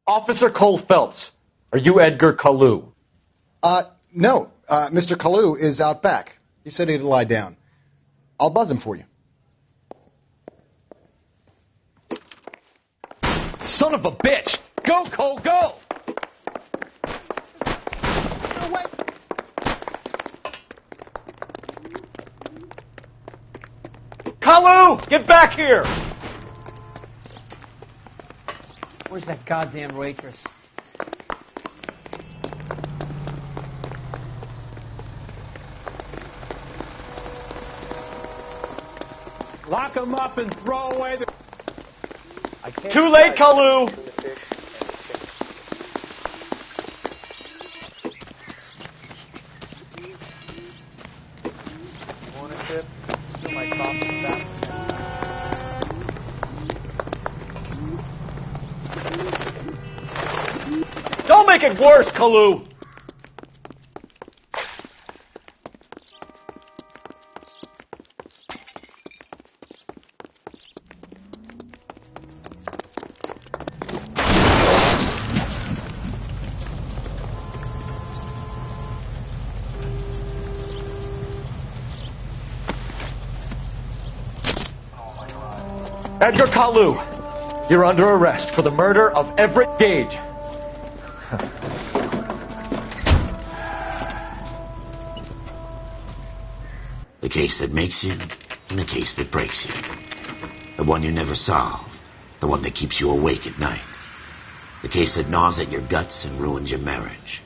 Officer Cole Phelps, are you Edgar Kalu? No. Mr. Kalu is out back. He said he'd lie down. I'll buzz him for you. Son of a bitch! Go, Cole, go! Kalu! Get back here! Where's that goddamn waitress? Lock him up and throw away the... Too late, Kalu! Want a tip? Fill my coffee back. Don't make it worse, Kalu! Edgar Kalu, you're under arrest for the murder of Everett Gage. The case that makes you and the case that breaks you. The one you never solve. The one that keeps you awake at night. The case that gnaws at your guts and ruins your marriage.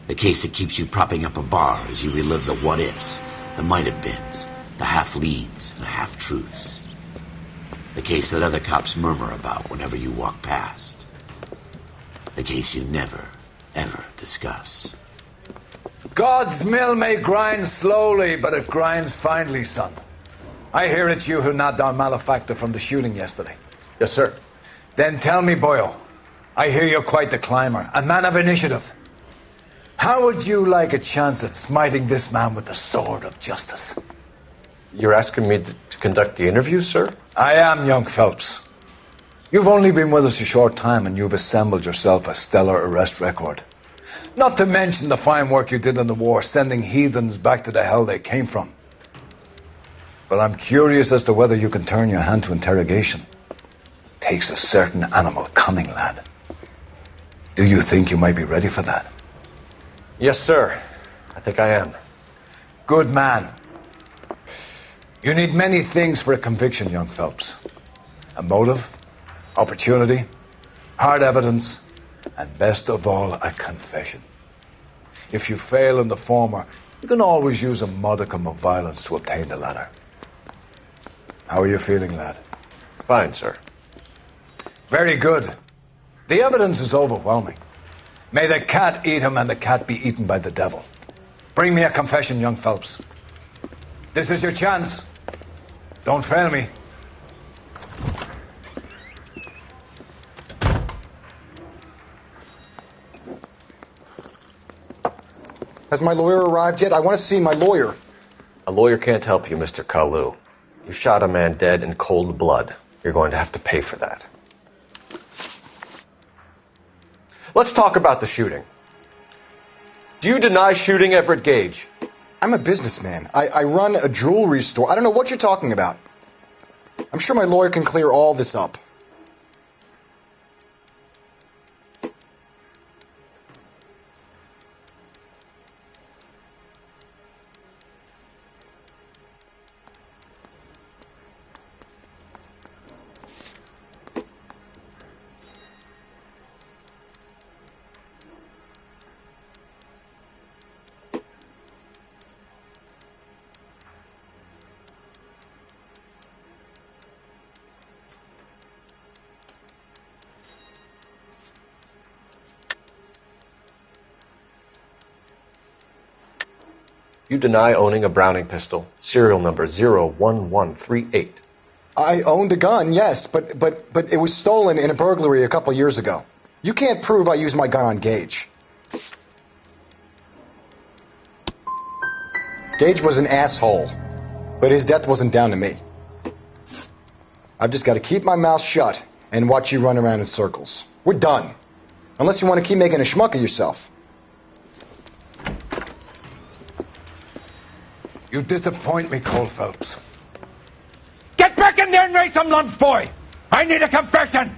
The case that keeps you propping up a bar as you relive the what-ifs, the might-have-beens, the half-leads and the half-truths. The case that other cops murmur about whenever you walk past. The case you never, ever discuss. God's mill may grind slowly, but it grinds finely, son. I hear it's you who nabbed our malefactor from the shooting yesterday. Yes, sir. Then tell me, Boyle, I hear you're quite the climber, a man of initiative. How would you like a chance at smiting this man with the sword of justice? You're asking me to conduct the interview, sir? I am, young Phelps. You've only been with us a short time and you've assembled yourself a stellar arrest record. Not to mention the fine work you did in the war, sending heathens back to the hell they came from. But I'm curious as to whether you can turn your hand to interrogation. Takes a certain animal cunning, lad. Do you think you might be ready for that? Yes, sir. I think I am. Good man. You need many things for a conviction, young Phelps. A motive, opportunity, hard evidence, and best of all, a confession. If you fail in the former, you can always use a modicum of violence to obtain the latter. How are you feeling, lad? Fine, sir. Very good. The evidence is overwhelming. May the cat eat him and the cat be eaten by the devil. Bring me a confession, young Phelps. This is your chance. Don't fail me. Has my lawyer arrived yet? I want to see my lawyer. A lawyer can't help you, Mr. Kalu. You shot a man dead in cold blood. You're going to have to pay for that. Let's talk about the shooting. Do you deny shooting Everett Gage? I'm a businessman. I run a jewelry store. I don't know what you're talking about. I'm sure my lawyer can clear all this up. You deny owning a Browning pistol, serial number 01138. I owned a gun, yes, but it was stolen in a burglary a couple years ago. You can't prove I used my gun on Gage. Gage was an asshole, but his death wasn't down to me. I've just got to keep my mouth shut and watch you run around in circles. We're done. Unless you want to keep making a schmuck of yourself. You disappoint me, Cole Phelps. Get back in there and raise some lumps, boy! I need a confession!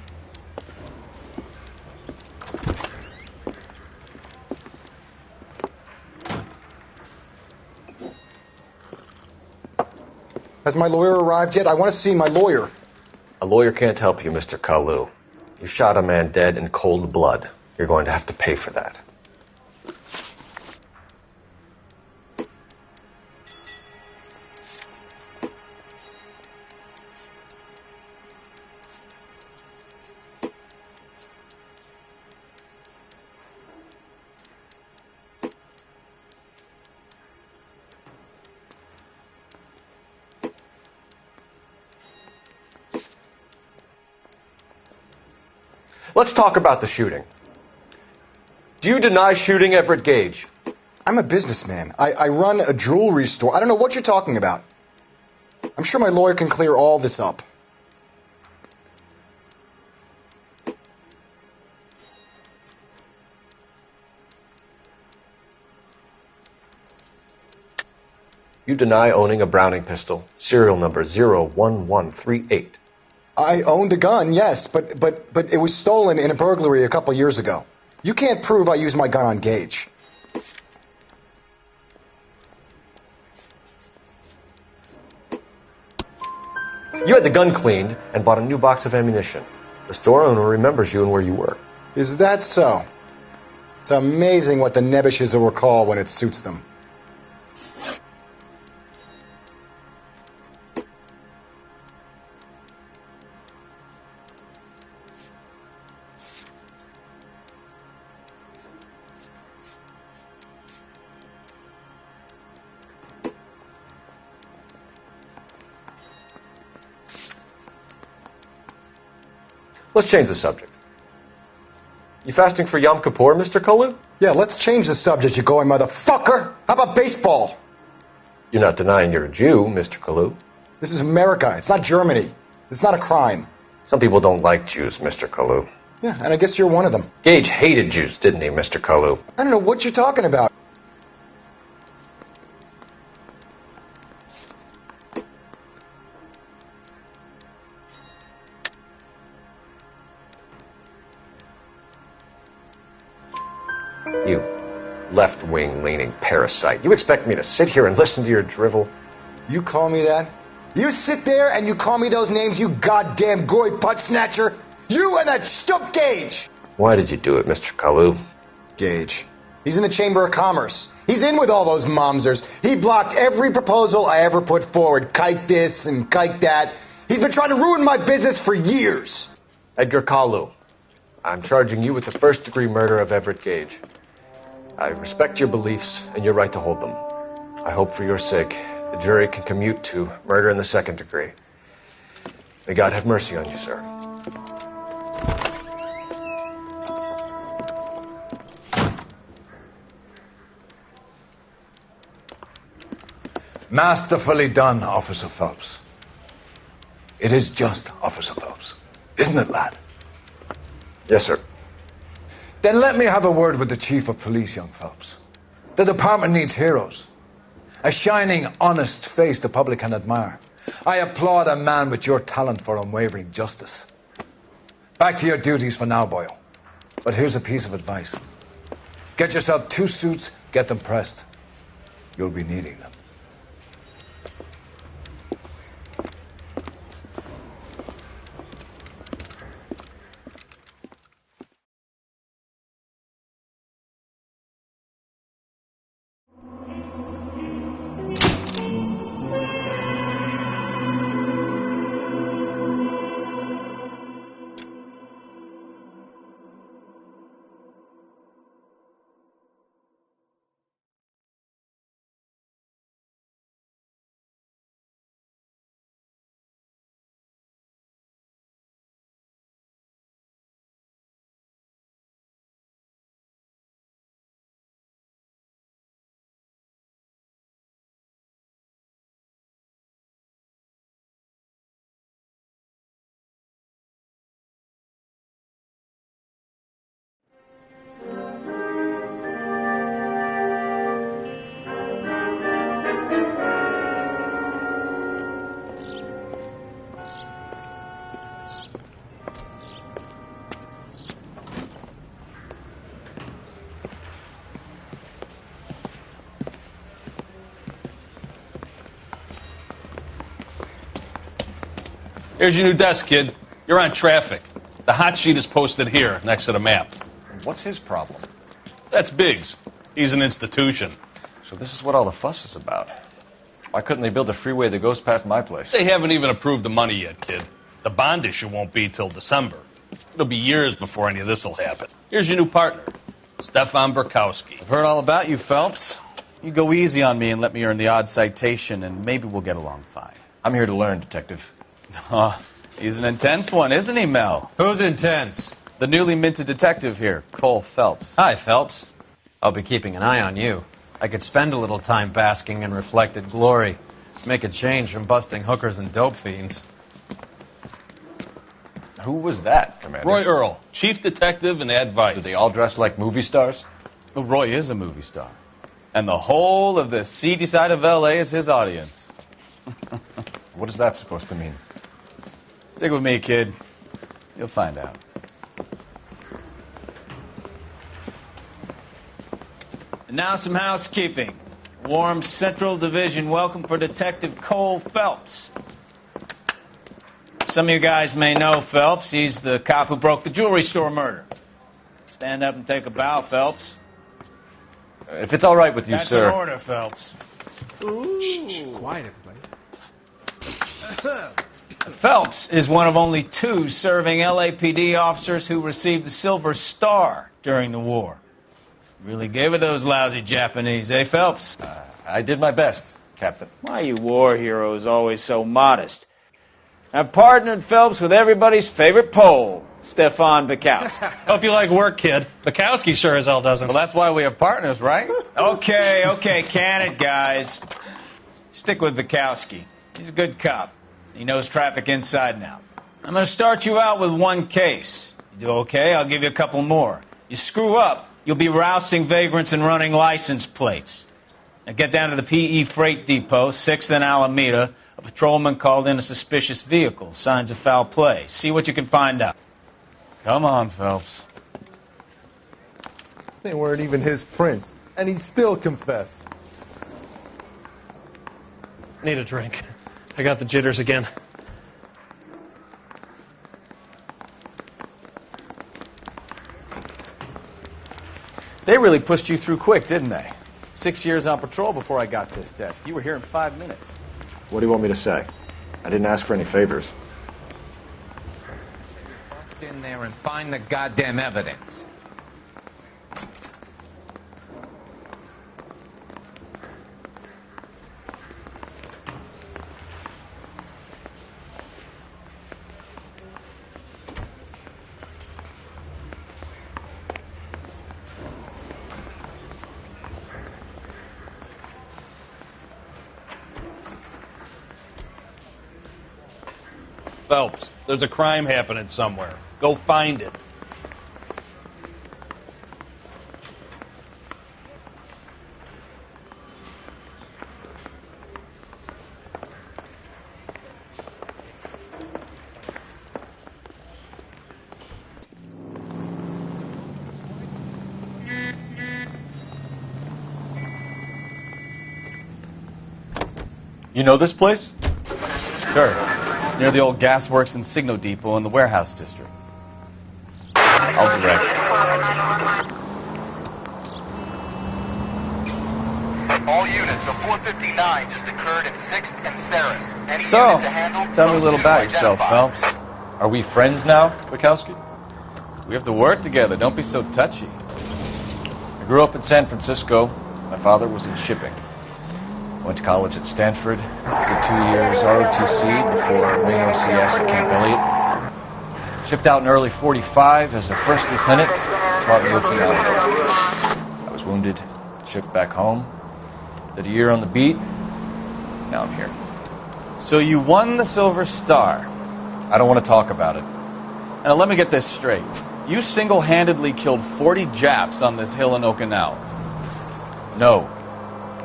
Has my lawyer arrived yet? I want to see my lawyer. A lawyer can't help you, Mr. Kalu. You shot a man dead in cold blood. You're going to have to pay for that. Let's talk about the shooting. Do you deny shooting Everett Gage? I'm a businessman. I run a jewelry store. I don't know what you're talking about. I'm sure my lawyer can clear all this up. You deny owning a Browning pistol, serial number 01138. I owned a gun, yes, but it was stolen in a burglary a couple years ago. You can't prove I used my gun on Gage. You had the gun cleaned and bought a new box of ammunition. The store owner remembers you and where you were. Is that so? It's amazing what the nebbishes will recall when it suits them. Let's change the subject. You fasting for Yom Kippur, Mr. Kalu? Yeah, let's change the subject, you going motherfucker! How about baseball? You're not denying you're a Jew, Mr. Kalu. This is America. It's not Germany. It's not a crime. Some people don't like Jews, Mr. Kalu. Yeah, and I guess you're one of them. Gage hated Jews, didn't he, Mr. Kalu? I don't know what you're talking about. You left-wing leaning parasite. You expect me to sit here and listen to your drivel? You call me that? You sit there and you call me those names, you goddamn goy putt snatcher? You and that stump Gage! Why did you do it, Mr. Kalu? Gage. He's in the Chamber of Commerce. He's in with all those momsers. He blocked every proposal I ever put forward. Kike this and kike that. He's been trying to ruin my business for years. Edgar Kalu, I'm charging you with the first-degree murder of Everett Gage. I respect your beliefs and your right to hold them. I hope for your sake the jury can commute to murder in the second degree. May God have mercy on you, sir. Masterfully done, Officer Phelps. It is just, Officer Phelps. Isn't it, lad? Yes, sir. Then let me have a word with the Chief of Police, young Phelps. The department needs heroes. A shining, honest face the public can admire. I applaud a man with your talent for unwavering justice. Back to your duties for now, Boyle. But here's a piece of advice. Get yourself 2 suits, get them pressed. You'll be needing them. Here's your new desk, kid. You're on traffic. The hot sheet is posted here, next to the map. What's his problem? That's Biggs. He's an institution. So this is what all the fuss is about. Why couldn't they build a freeway that goes past my place? They haven't even approved the money yet, kid. The bond issue won't be till December. It'll be years before any of this will happen. Here's your new partner, Stefan Burkowski. I've heard all about you, Phelps. You go easy on me and let me earn the odd citation, and maybe we'll get along fine. I'm here to learn, Detective. Oh, he's an intense one, isn't he, Mel? Who's intense? The newly minted detective here, Cole Phelps. Hi, Phelps. I'll be keeping an eye on you. I could spend a little time basking in reflected glory. Make a change from busting hookers and dope fiends. Who was that, Commander? Roy Earl, chief detective and advice. Do they all dress like movie stars? Well, Roy is a movie star. And the whole of the seedy side of L.A. is his audience. What is that supposed to mean? Stick with me, kid. You'll find out. And now some housekeeping. Warm Central Division welcome for Detective Cole Phelps. Some of you guys may know Phelps. He's the cop who broke the jewelry store murder. Stand up and take a bow, Phelps. If it's all right with you, That's sir. an order, Phelps. Shh, quiet, everybody. Phelps is one of only 2 serving LAPD officers who received the Silver Star during the war. Really gave it those lousy Japanese, eh, Phelps? I did my best, Captain. Why you war heroes always so modest? I've partnered Phelps with everybody's favorite Pole, Stefan Burkowski. Hope you like work, kid. Bukowski sure as hell doesn't. Well, that's why we have partners, right? Okay, can it, guys? Stick with Burkowski. He's a good cop. He knows traffic inside and out. I'm going to start you out with 1 case. You do okay, I'll give you a couple more. You screw up, you'll be rousting vagrants and running license plates. Now get down to the PE Freight Depot, 6th and Alameda. A patrolman called in a suspicious vehicle. Signs of foul play. See what you can find out. Come on, Phelps. They weren't even his prints, and he still confessed. Need a drink. I got the jitters again. They really pushed you through quick, didn't they? 6 years on patrol before I got this desk. You were here in 5 minutes. What do you want me to say? I didn't ask for any favors. Bust in there and find the goddamn evidence. Phelps, there's a crime happening somewhere. Go find it. You know this place? Sure. Near the old gasworks and Signo Depot in the warehouse district. I'll direct. All units, a 459 just occurred in 6th and Saris. Any So, unit to handle? tell me a Those little two about yourself, identified. Phelps. Are we friends now, Bukowski? We have to work together. Don't be so touchy. I grew up in San Francisco. My father was in shipping. Went to college at Stanford. Did 2 years ROTC before main OCS at Camp Elliott. Shipped out in early 45 as a first lieutenant. Fought in Okinawa. I was wounded. Shipped back home. Did a year on the beat. Now I'm here. So you won the Silver Star. I don't want to talk about it. Now let me get this straight. You single-handedly killed 40 Japs on this hill in Okinawa. No.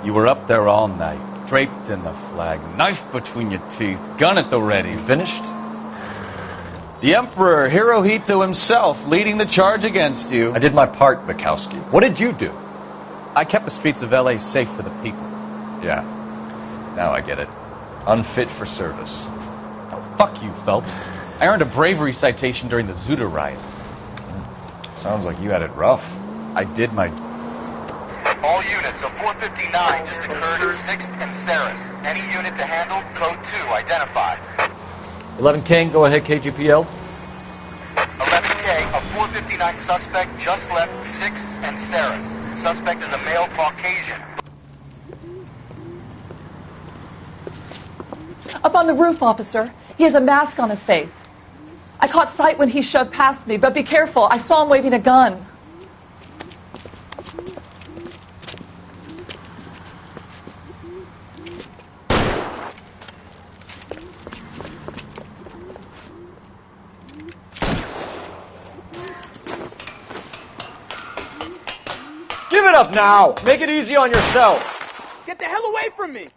You were up there all night, draped in the flag, knife between your teeth, gun at the ready. Finished? The Emperor Hirohito himself leading the charge against you. I did my part, Bukowski. What did you do? I kept the streets of L.A. safe for the people. Yeah. Now I get it. Unfit for service. Fuck you, Phelps. I earned a bravery citation during the Zuda riots. Sounds like you had it rough. I did my... All units, a 459 just occurred at 6th and Saris. Any unit to handle, code 2 identified. 11 King, go ahead, KGPL. 11K, a 459 suspect just left 6th and Saris. Suspect is a male Caucasian. Up on the roof, officer. He has a mask on his face. I caught sight when he shoved past me, but be careful. I saw him waving a gun. Give it up now! Make it easy on yourself! Get the hell away from me!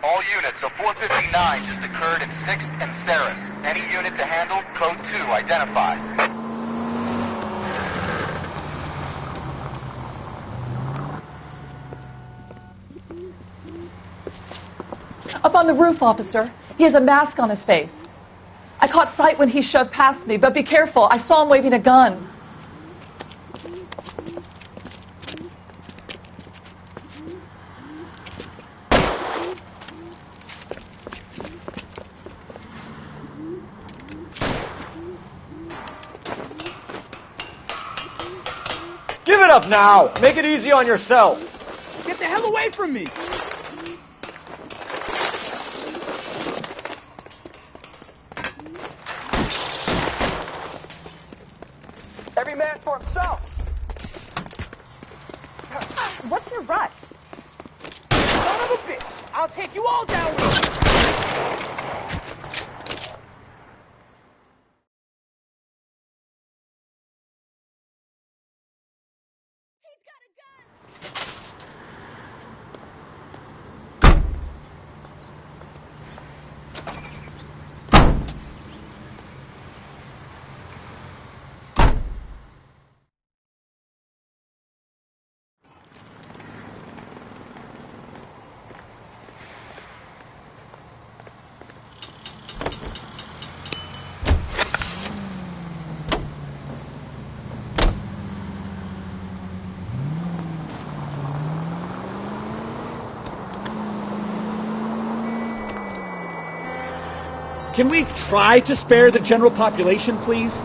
All units, a 459 just occurred at 6th and Saris. Any unit to handle, code 2 identified. Up on the roof, officer. He has a mask on his face. I caught sight when he shoved past me, but be careful. I saw him waving a gun. Give it up now! Make it easy on yourself! Get the hell away from me! Every man for himself. What's your rush? Son of a bitch! I'll take you all down with me! Can we try to spare the general population, please?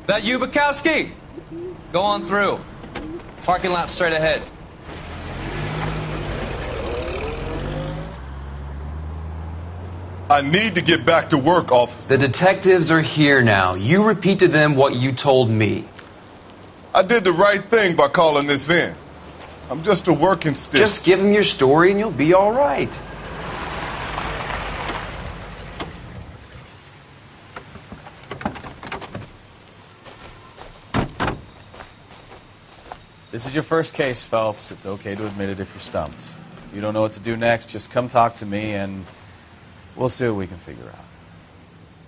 That you, Bukowski? Go on through. Parking lot straight ahead. I need to get back to work, officer. The detectives are here now. You repeat to them what you told me. I did the right thing by calling this in. I'm just a working stiff. Just give them your story and you'll be all right. This is your first case, Phelps. It's okay to admit it if you're stumped. If you don't know what to do next, just come talk to me and we'll see what we can figure out.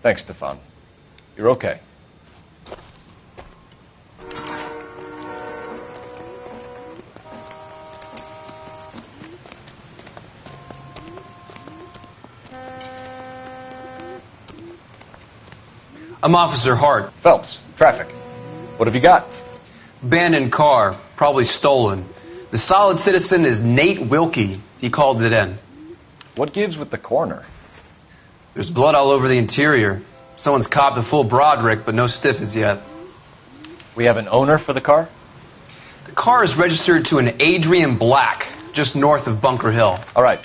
Thanks, Stefan. You're okay. I'm Officer Hart. Phelps, traffic. What have you got? Abandoned car, probably stolen. The solid citizen is Nate Wilkie. He called it in. What gives with the coroner? There's blood all over the interior. Someone's copped a full Broderick, but no stiff as yet. We have an owner for the car? The car is registered to an Adrian Black, just north of Bunker Hill. All right.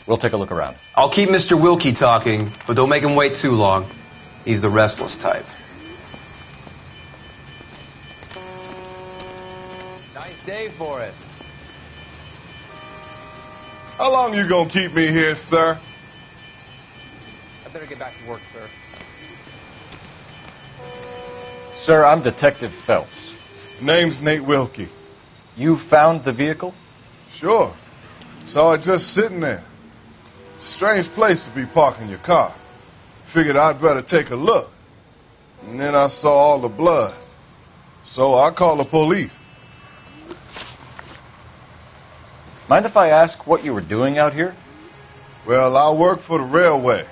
We'll take a look around. I'll keep Mr. Wilkie talking, but don't make him wait too long. He's the restless type. Nice day for it. How long you gonna keep me here, sir? I better get back to work, sir. Sir, I'm Detective Phelps. Name's Nate Wilkie. You found the vehicle? Sure. Saw it just sitting there. Strange place to be parking your car. Figured I'd better take a look. And then I saw all the blood. So I called the police. Mind if I ask what you were doing out here? Well, I work for the railway.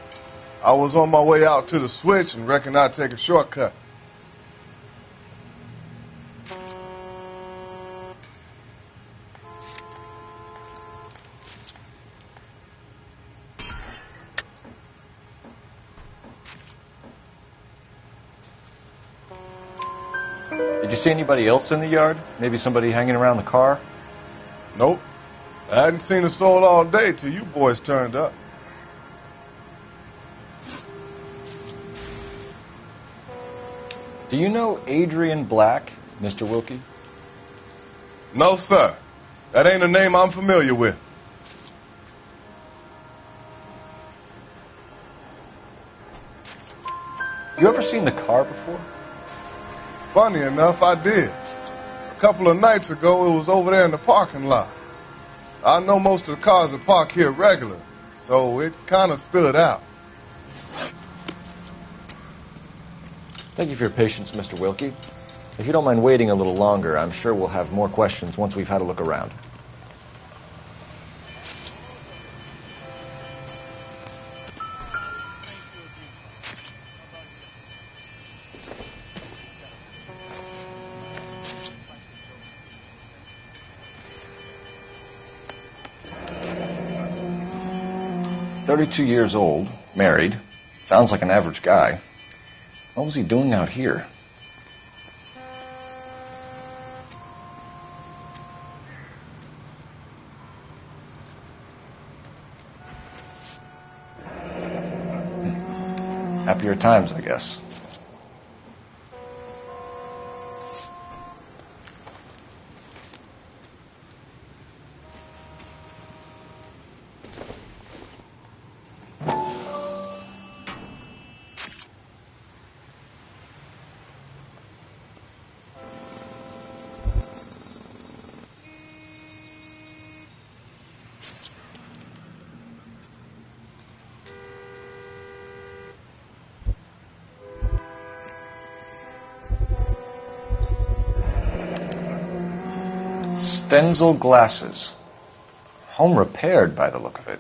I was on my way out to the switch and reckoned I'd take a shortcut. Did you see anybody else in the yard? Maybe somebody hanging around the car? Nope. I hadn't seen a soul all day till you boys turned up. Do you know Adrian Black, Mr. Wilkie? No, sir. That ain't a name I'm familiar with. You ever seen the car before? Funny enough, I did. A couple of nights ago, it was over there in the parking lot. I know most of the cars are parked here regular, so it kind of stood out. Thank you for your patience, Mr. Wilkie. If you don't mind waiting a little longer, I'm sure we'll have more questions once we've had a look around. "32 years old, married. Sounds like an average guy. What was he doing out here?" Happier times, I guess. Stenzel glasses. Home repaired by the look of it.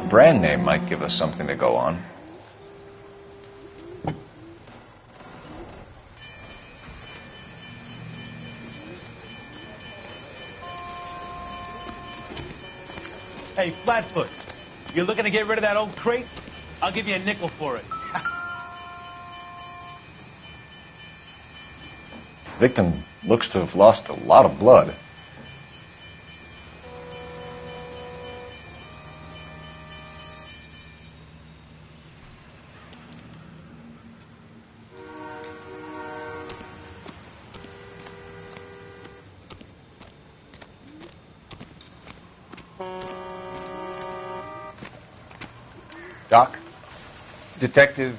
Brand name might give us something to go on. Hey, Flatfoot, you're looking to get rid of that old crate? I'll give you a nickel for it. Victim looks to have lost a lot of blood. Doc? Detective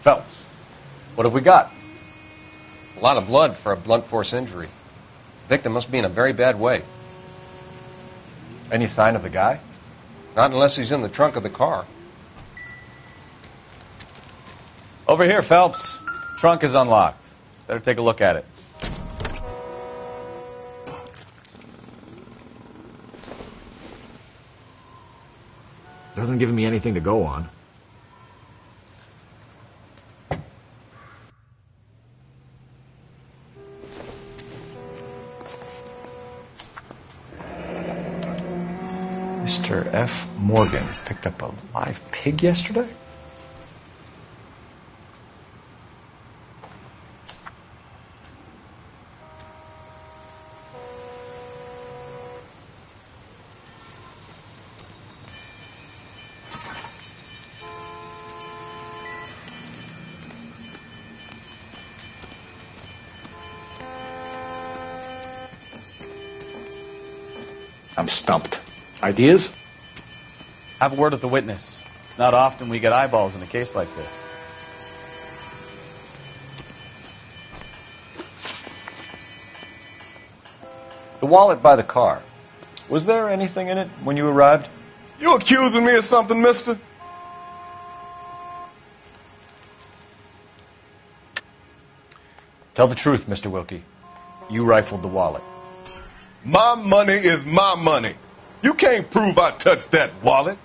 Phelps. What have we got? a lot of blood for a blunt force injury. Victim must be in a very bad way. Any sign of the guy? Not unless he's in the trunk of the car. Over here, Phelps. Trunk is unlocked. Better take a look at it. Doesn't give me anything to go on. Mr. F. Morgan picked up a live pig yesterday? I'm stumped. Ideas? Have a word with the witness. It's not often we get eyeballs in a case like this. The wallet by the car. Was there anything in it when you arrived? You accusing me of something, mister? Tell the truth, Mr. Wilkie. You rifled the wallet. My money is my money. You can't prove I touched that wallet.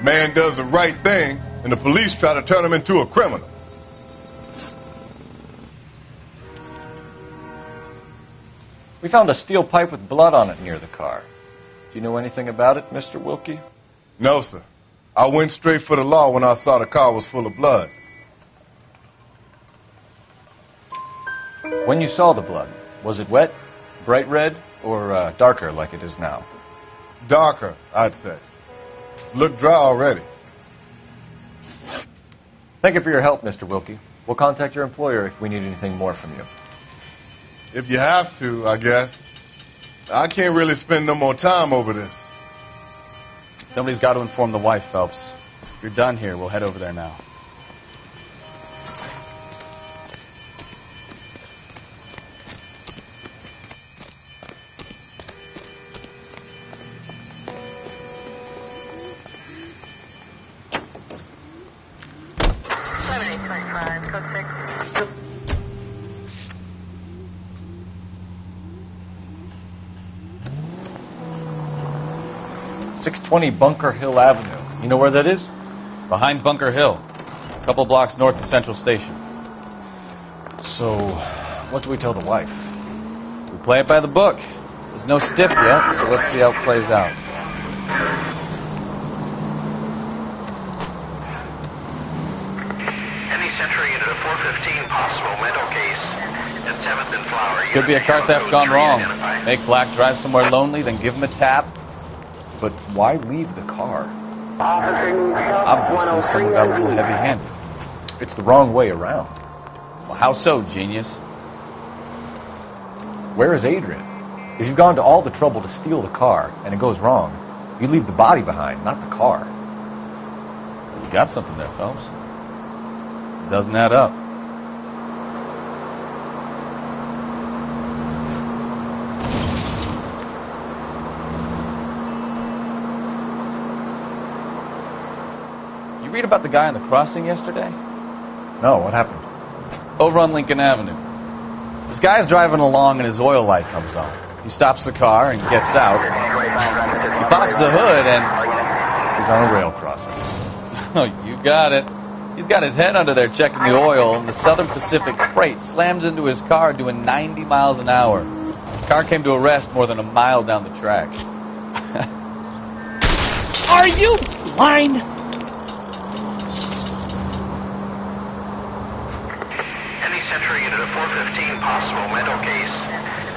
Man does the right thing, and the police try to turn him into a criminal. We found a steel pipe with blood on it near the car. Do you know anything about it, Mr. Wilkie? No, sir. I went straight for the law when I saw the car was full of blood. When you saw the blood, was it wet, bright red, or darker like it is now? Darker, I'd say. Look dry already. Thank you for your help, Mr. Wilkie. We'll contact your employer if we need anything more from you. If you have to, I guess. I can't really spend no more time over this. Somebody's got to inform the wife, Phelps. If you're done here, we'll head over there now. Bunker Hill Avenue. You know where that is? Behind Bunker Hill. A couple blocks north of Central Station. So, what do we tell the wife? We play it by the book. There's no stiff yet, so let's see how it plays out. Any Century unit of 415 possible mental case at 7th and Flower. Could be a car theft gone wrong. Make Black drive somewhere lonely, then give him a tap. But why leave the car? Obviously, someone got a little heavy-handed. It's the wrong way around. Well, how so, genius? Where is Adrian? If you've gone to all the trouble to steal the car, and it goes wrong, you leave the body behind, not the car. You got something there, Phelps. It doesn't add up. Read about the guy on the crossing yesterday? No, what happened? Over on Lincoln Avenue. This guy's driving along and his oil light comes on. He stops the car and gets out. He pops the hood and... He's on a rail crossing. Oh, you got it. He's got his head under there checking the oil, and the Southern Pacific Freight slams into his car doing 90 miles an hour. The car came to a rest more than a mile down the track. Are you blind? Century unit of 415 possible mental case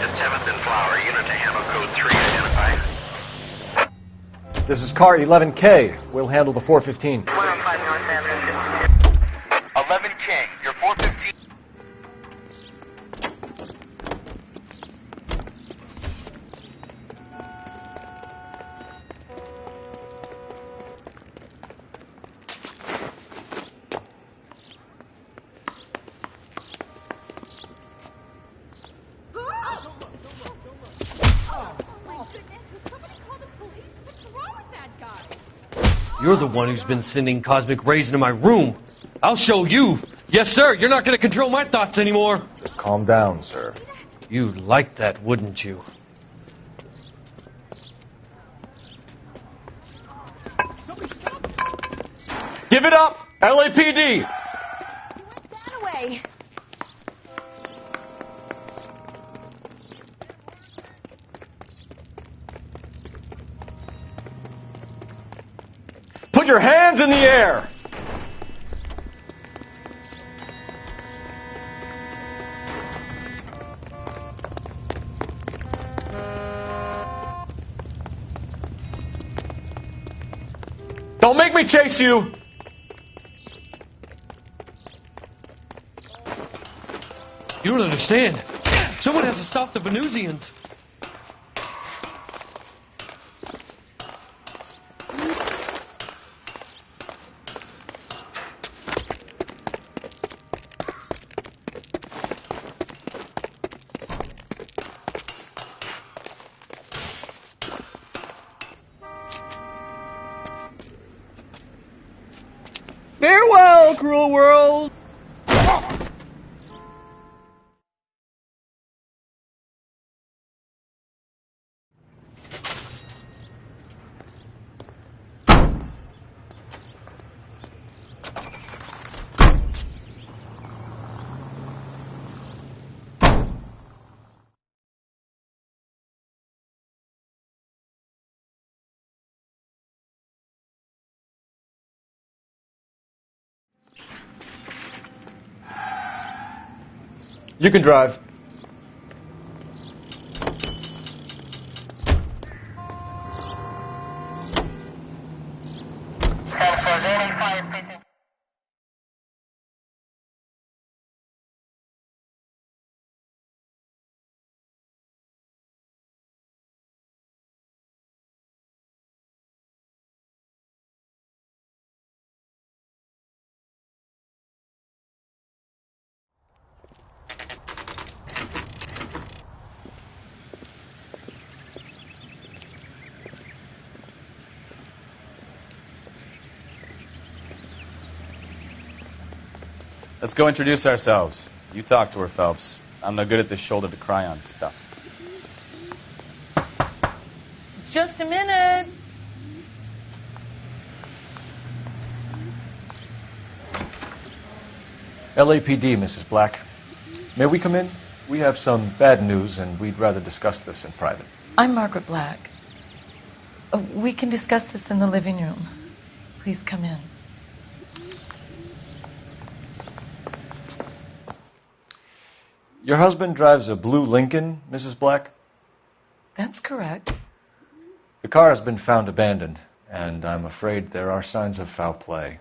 at 7th and Flower. Unit to handle code 3 identified. This is car 11K. We'll handle the 415. 11K, your 415. You're the one who's been sending cosmic rays into my room. I'll show you. Yes, sir. You're not going to control my thoughts anymore. Just calm down, sir. You'd like that, wouldn't you? Give it up! LAPD! Away. Put your hands in the air! Don't make me chase you! You don't understand. Someone has to stop the Venusians. Farewell, cruel world! You can drive. Let's go introduce ourselves. You talk to her, Phelps. I'm no good at this shoulder to cry on stuff. Just a minute. LAPD, Mrs. Black. May we come in? We have some bad news, and we'd rather discuss this in private. I'm Margaret Black. We can discuss this in the living room. Please come in. Your husband drives a blue Lincoln, Mrs. Black? That's correct. The car has been found abandoned, and I'm afraid there are signs of foul play.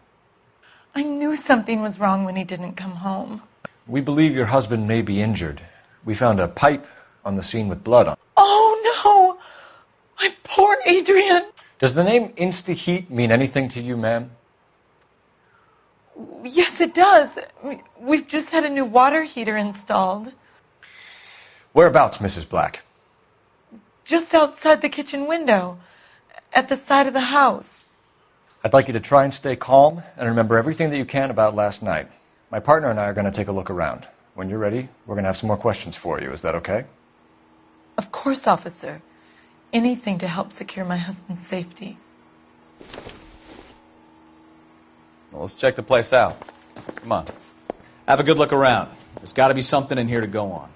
I knew something was wrong when he didn't come home. We believe your husband may be injured. We found a pipe on the scene with blood on it. Oh, no! My poor Adrian! Does the name Insta-Heat mean anything to you, ma'am? Yes, it does. We've just had a new water heater installed. Whereabouts, Mrs. Black? Just outside the kitchen window, at the side of the house. I'd like you to try and stay calm and remember everything that you can about last night. My partner and I are going to take a look around. When you're ready, we're going to have some more questions for you. Is that okay? Of course, officer. Anything to help secure my husband's safety. Well, let's check the place out. Come on. Have a good look around. There's got to be something in here to go on.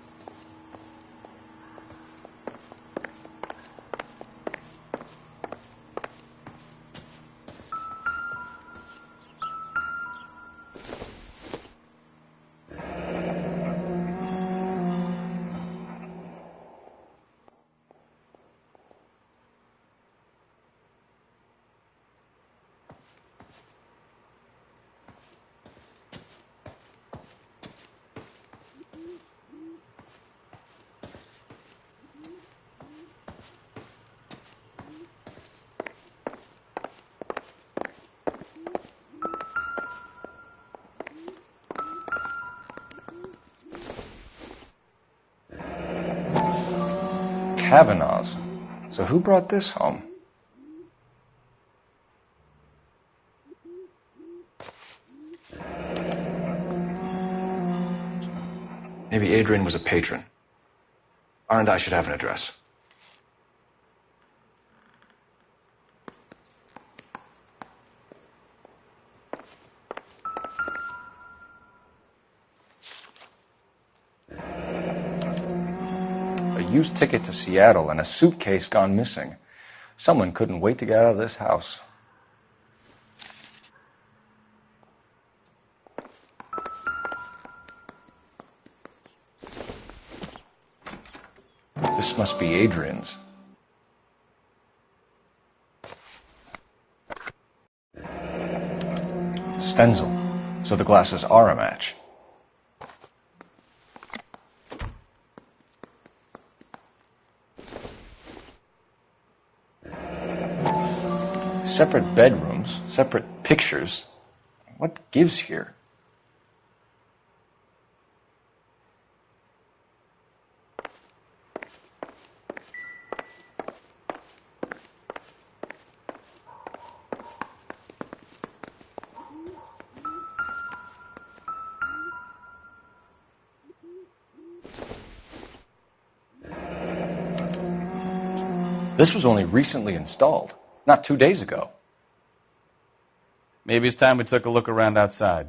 Kavanaugh's. So who brought this home? Maybe Adrian was a patron. R&I should have an address. A used ticket to Seattle and a suitcase gone missing. Someone couldn't wait to get out of this house. This must be Adrian's. Stenzel. So the glasses are a match. Separate bedrooms, separate pictures. What gives here? This was only recently installed, not 2 days ago. Maybe it's time we took a look around outside.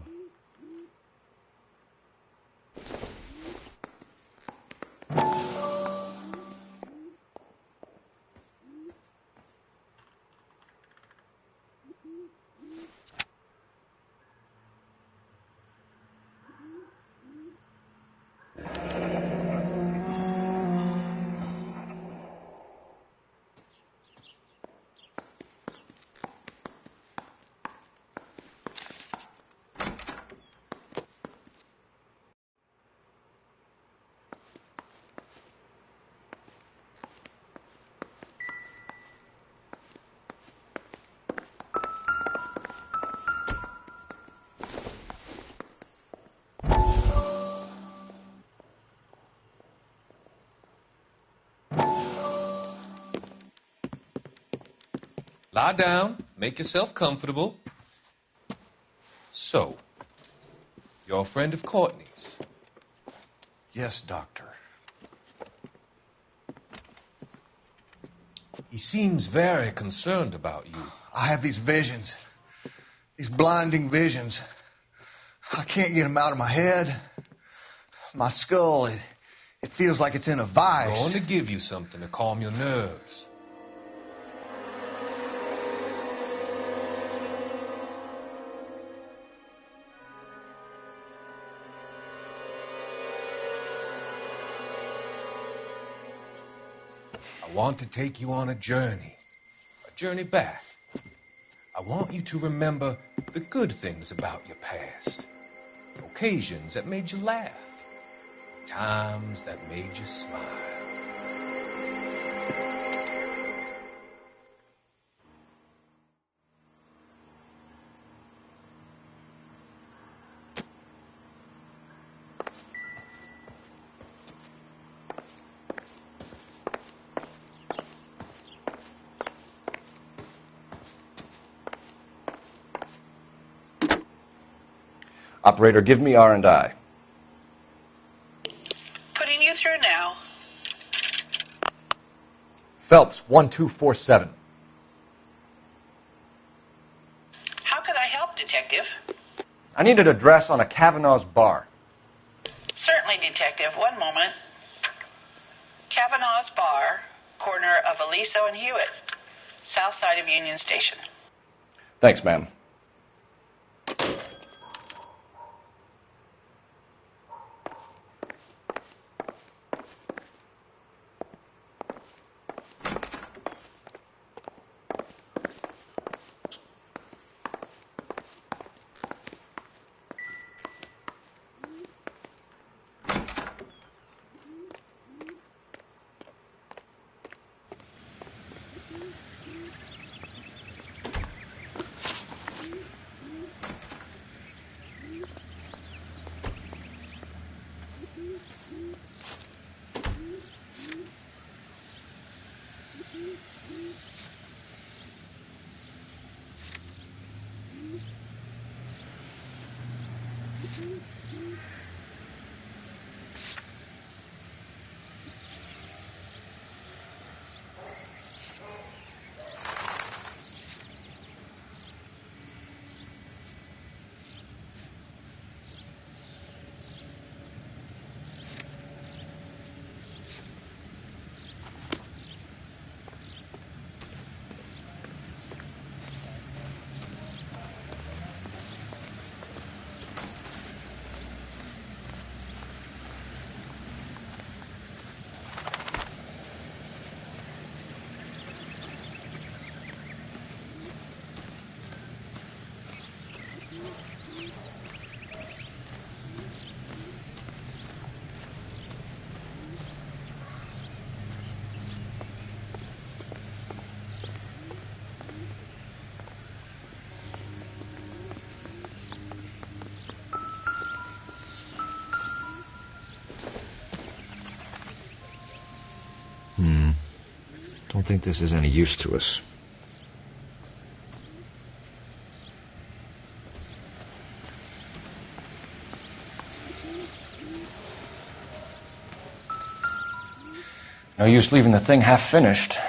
Lie down, make yourself comfortable. So, you're a friend of Courtney's? Yes, Doctor. He seems very concerned about you. I have these visions. These blinding visions. I can't get them out of my head. My skull, it feels like it's in a vice. I'm going to give you something to calm your nerves. I want to take you on a journey back. I want you to remember the good things about your past, occasions that made you laugh, times that made you smile. Operator, give me R&I. Putting you through now. Phelps, 1247. How could I help, Detective? I need an address on a Kavanaugh's bar. Certainly, Detective. One moment. Kavanaugh's Bar, corner of Aliso and Hewitt, south side of Union Station. Thanks, ma'am. Don't think this is any use to us. No use leaving the thing half finished.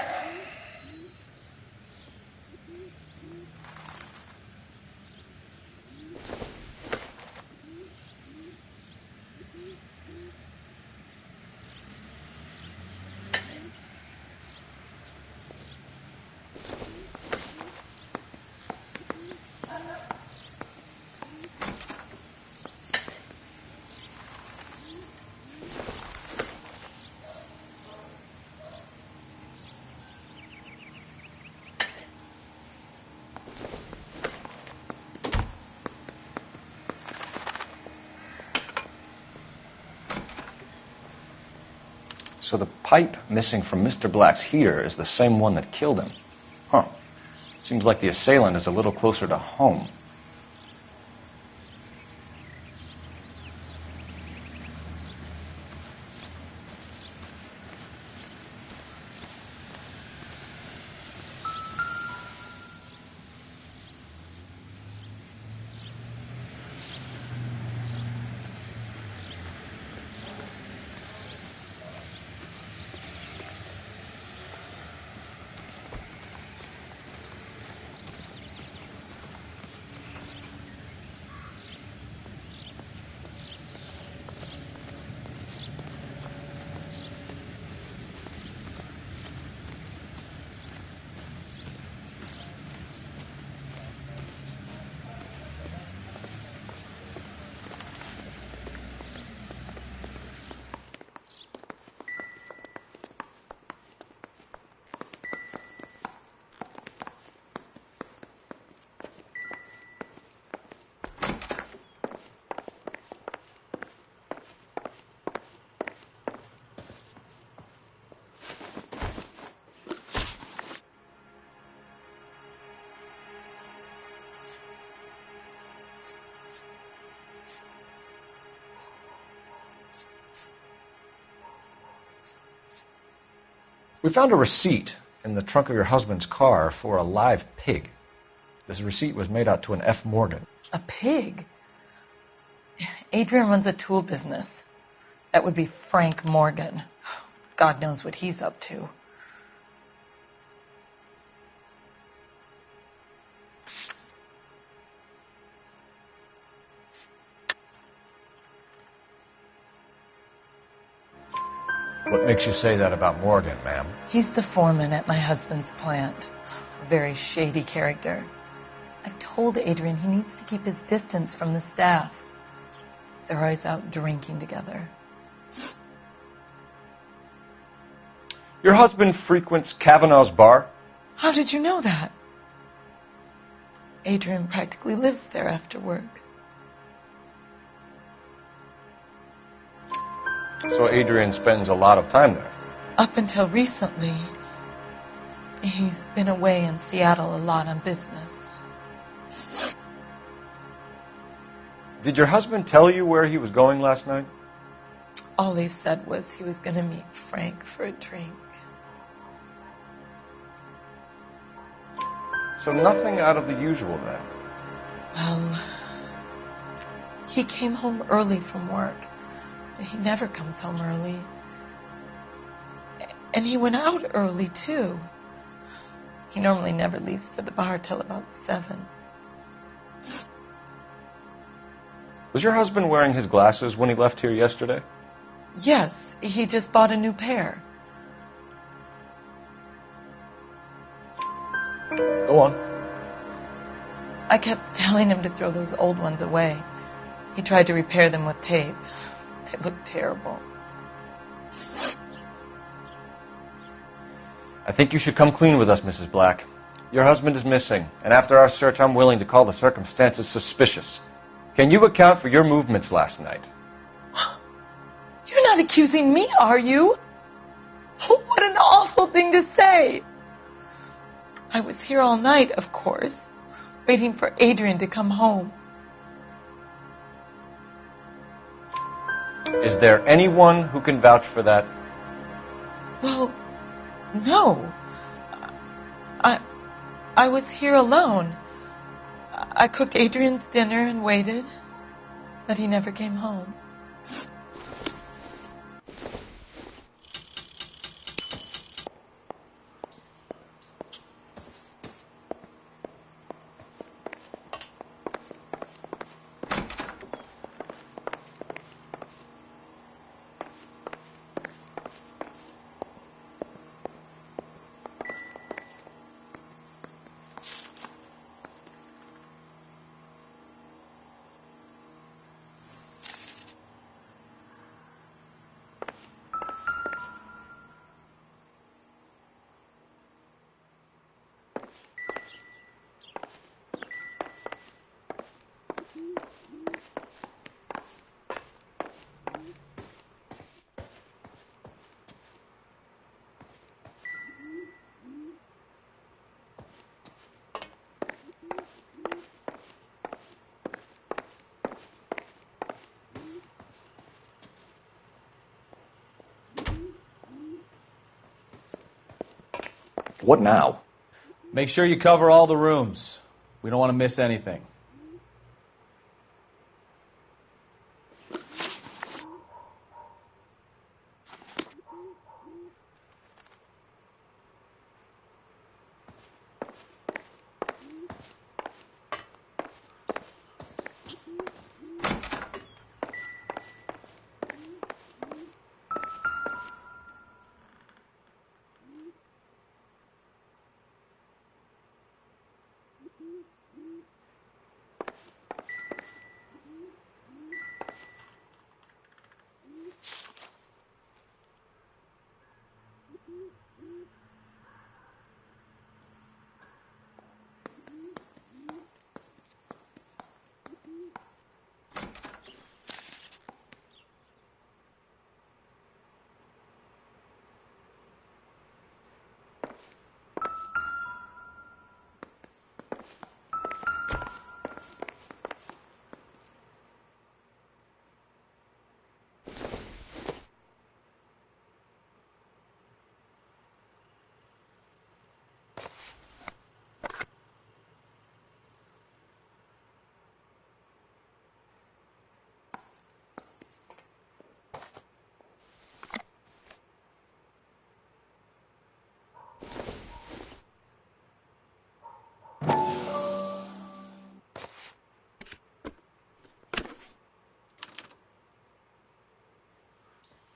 So the pipe missing from Mr. Black's heater is the same one that killed him. Huh. Seems like the assailant is a little closer to home. We found a receipt in the trunk of your husband's car for a live pig. This receipt was made out to an F. Morgan. A pig? Adrian runs a tool business. That would be Frank Morgan. God knows what he's up to. What makes you say that about Morgan, ma'am? He's the foreman at my husband's plant. A very shady character. I've told Adrian he needs to keep his distance from the staff. They're always out drinking together. Your husband frequents Kavanaugh's bar? How did you know that? Adrian practically lives there after work. So Adrian spends a lot of time there? Up until recently, he's been away in Seattle a lot on business. Did your husband tell you where he was going last night? All he said was he was going to meet Frank for a drink. So nothing out of the usual then? Well, he came home early from work. He never comes home early. And he went out early, too. He normally never leaves for the bar till about 7. Was your husband wearing his glasses when he left here yesterday? Yes, he just bought a new pair. Go on. I kept telling him to throw those old ones away. He tried to repair them with tape. They looked terrible. I think you should come clean with us, Mrs. Black. Your husband is missing, and after our search, I'm willing to call the circumstances suspicious. Can you account for your movements last night? You're not accusing me, are you? Oh, what an awful thing to say. I was here all night, of course, waiting for Adrian to come home. Is there anyone who can vouch for that? Well, no. I was here alone. I cooked Adrian's dinner and waited, but he never came home. What now? Make sure you cover all the rooms. We don't want to miss anything.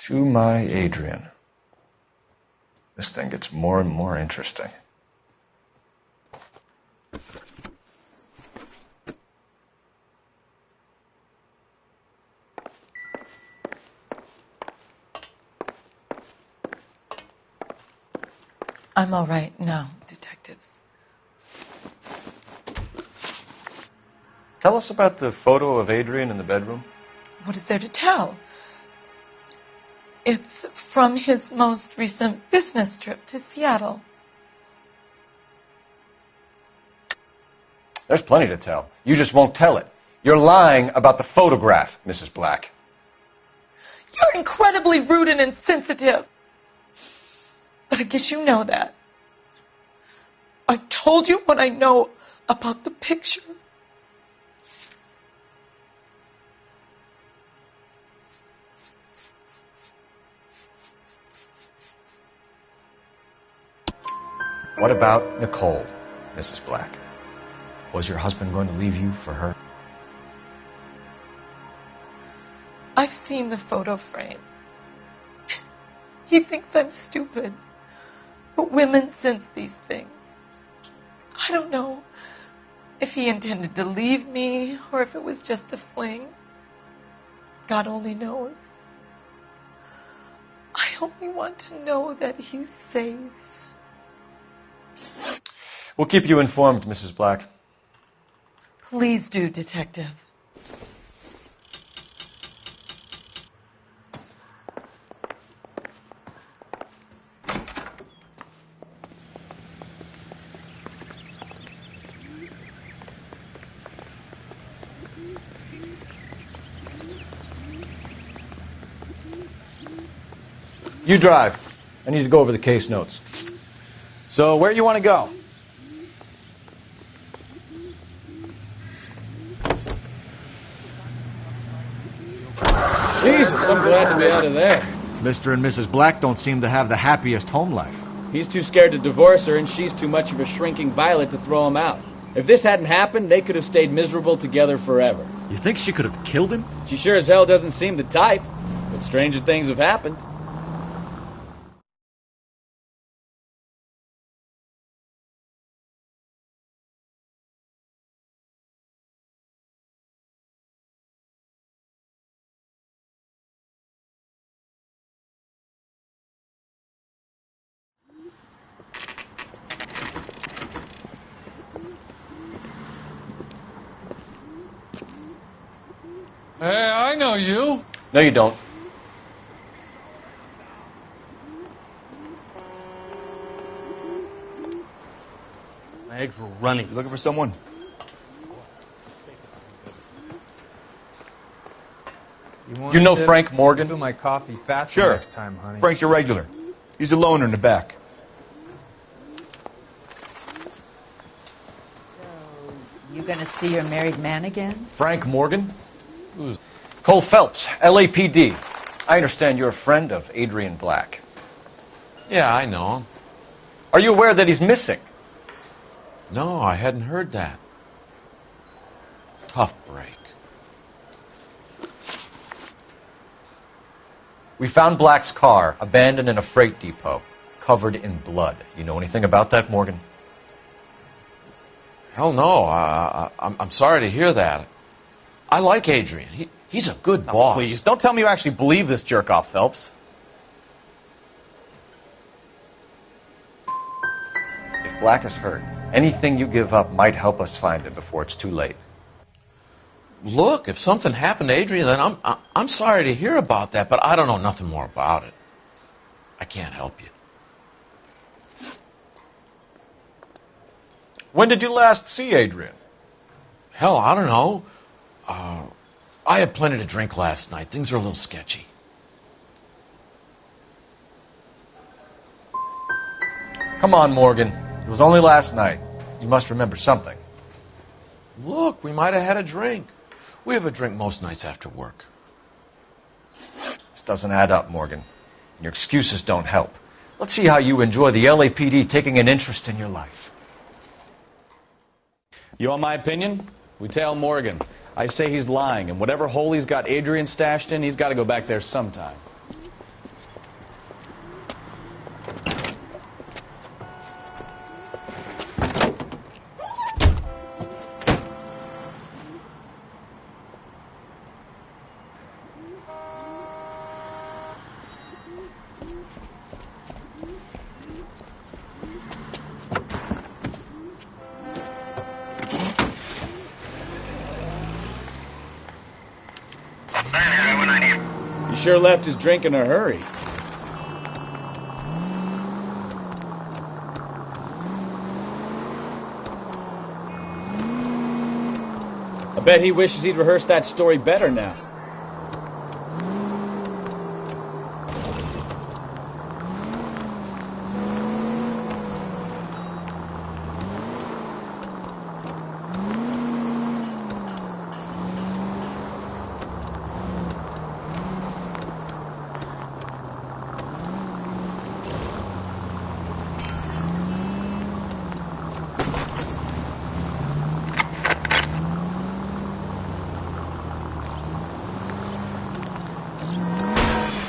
To my Adrian. This thing gets more and more interesting. I'm all right now, detectives. Tell us about the photo of Adrian in the bedroom. What is there to tell? It's from his most recent business trip to Seattle. There's plenty to tell. You just won't tell it. You're lying about the photograph, Mrs. Black. You're incredibly rude and insensitive. But I guess you know that. I've told you what I know about the picture. What about Nicole, Mrs. Black? Was your husband going to leave you for her? I've seen the photo frame. He thinks I'm stupid. But women sense these things. I don't know if he intended to leave me or if it was just a fling. God only knows. I only want to know that he's safe. We'll keep you informed, Mrs. Black. Please do, Detective. You drive. I need to go over the case notes. So where you want to go? Jesus, I'm glad to be out of there. Mr. and Mrs. Black don't seem to have the happiest home life. He's too scared to divorce her, and she's too much of a shrinking violet to throw him out. If this hadn't happened, they could have stayed miserable together forever. You think she could have killed him? She sure as hell doesn't seem the type, but stranger things have happened. Hey, I know you. No, you don't. My eggs were running. You looking for someone? You know Frank Morgan? Do my coffee faster Sure. next time, honey. Frank's your regular. He's a loner in the back. You gonna see your married man again? Frank Morgan? Who's Cole Phelps, LAPD. I understand you're a friend of Adrian Black. Yeah, I know him. Are you aware that he's missing? No, I hadn't heard that. Tough break. We found Black's car abandoned in a freight depot, covered in blood. You know anything about that, Morgan? Hell no. I'm sorry to hear that. I like Adrian. He's a good boss. Please, don't tell me you actually believe this jerk-off, Phelps. If Black is hurt, anything you give up might help us find him before it's too late. Look, if something happened to Adrian, then I'm sorry to hear about that, but I don't know nothing more about it. I can't help you. When did you last see Adrian? Hell, I don't know. I had plenty to drink last night. Things are a little sketchy. Come on, Morgan. It was only last night. You must remember something. Look, we might have had a drink. We have a drink most nights after work. This doesn't add up, Morgan. Your excuses don't help. Let's see how you enjoy the LAPD taking an interest in your life. You want my opinion? We tail Morgan. I say he's lying, and whatever hole he's got Adrian stashed in, he's got to go back there sometime. He sure left his drink in a hurry. I bet he wishes he'd rehearsed that story better now.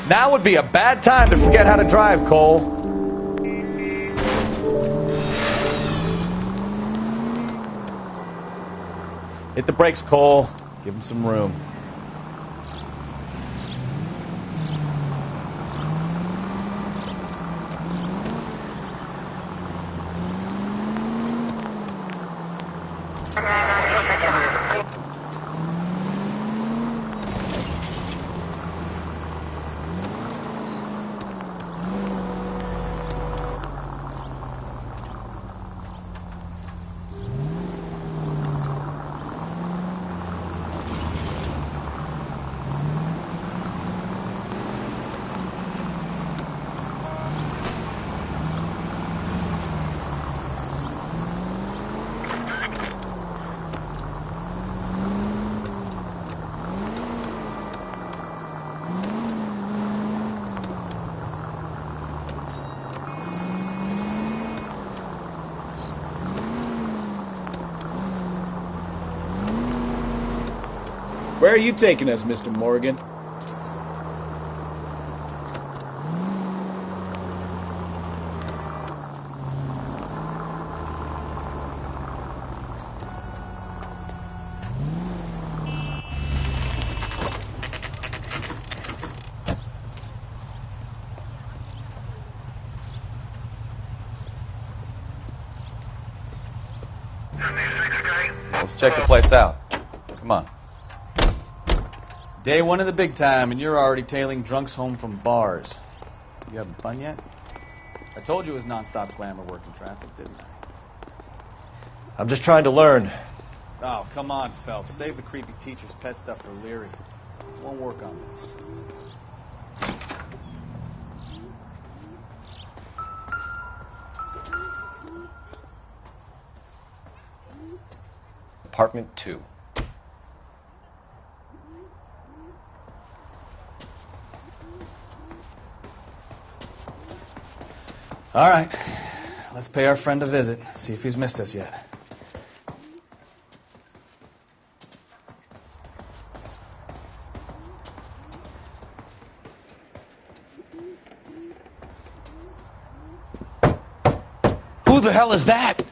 Now would be a bad time to forget how to drive, Cole. Hit the brakes, Cole. Give him some room. Where are you taking us, Mr. Morgan? Let's check the place out. Come on. Day one of the big time, and you're already tailing drunks home from bars. You having fun yet? I told you it was non-stop glamour working traffic, didn't I? I'm just trying to learn. Oh, come on, Phelps. Save the creepy teacher's pet stuff for Leary. It won't work on me. Apartment 2. All right. Let's pay our friend a visit. See if he's missed us yet. Who the hell is that?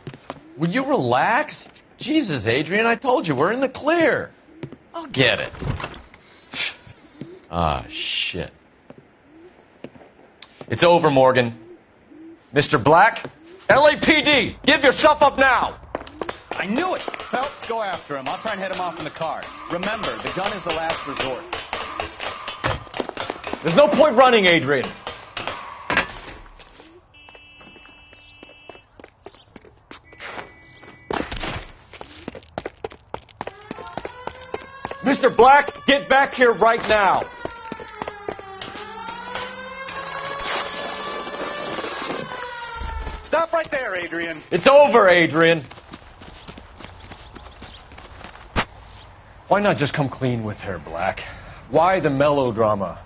Will you relax? Jesus, Adrian, I told you, we're in the clear. I'll get it. Ah, shit. It's over, Morgan. Mr. Black, LAPD, give yourself up now! I knew it! Phelps, go after him. I'll try and head him off in the car. Remember, the gun is the last resort. There's no point running, Adrian. Mr. Black, get back here right now. Stop right there, Adrian. It's over, Adrian. Why not just come clean with her, Black? Why the melodrama?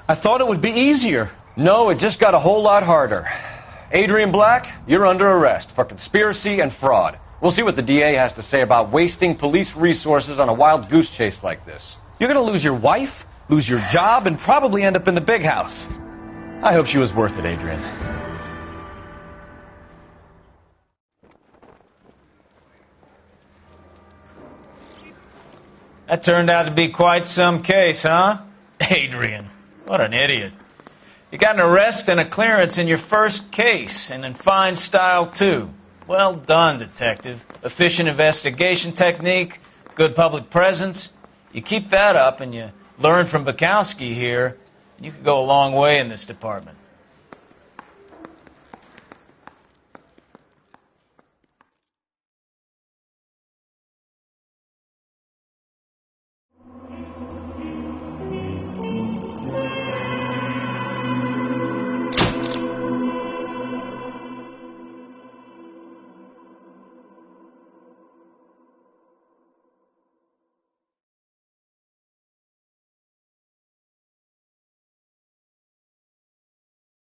I thought it would be easier. No, it just got a whole lot harder. Adrian Black, you're under arrest for conspiracy and fraud. We'll see what the DA has to say about wasting police resources on a wild goose chase like this. You're going to lose your wife, lose your job, and probably end up in the big house. I hope she was worth it, Adrian. That turned out to be quite some case, huh? Adrian, what an idiot. You got an arrest and a clearance in your first case, and in fine style, too. Well done, detective. Efficient investigation technique, good public presence. You keep that up and you learn from Bukowski here, and you could go a long way in this department.